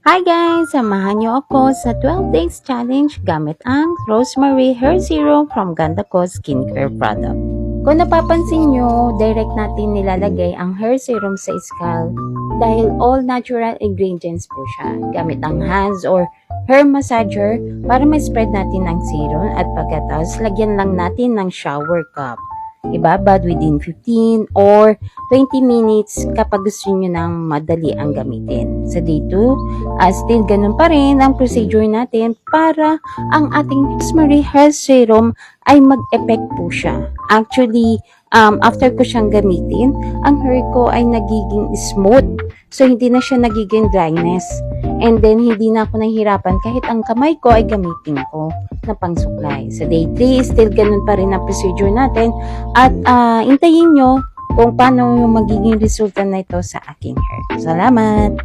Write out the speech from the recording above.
Hi guys! Samahan niyo ako sa 12 days challenge gamit ang Rosemary Hair Serum from Ganda Co Skincare Product. Kung napapansin nyo, direct natin nilalagay ang hair serum sa scalp dahil all natural ingredients po siya. Gamit ang hands or hair massager para ma-spread natin ang serum at pagkatapos lagyan lang natin ng shower cup. Ibabad within 15 or 20 minutes kapag gusto nyo nang madali ang gamitin. Sa day 2, still ganun pa rin ang procedure natin para ang ating Rosemary Hair Serum ay mag-effect po siya. Actually, after ko siyang gamitin, ang hair ko ay nagiging smooth. So, hindi na siya nagiging dryness. And then, hindi na ako nahihirapan kahit ang kamay ko ay gamitin ko na pang-supply. Sa day 3, still ganun pa rin ang procedure natin. At intayin nyo kung paano yung magiging resulta na ito sa aking hair. Salamat!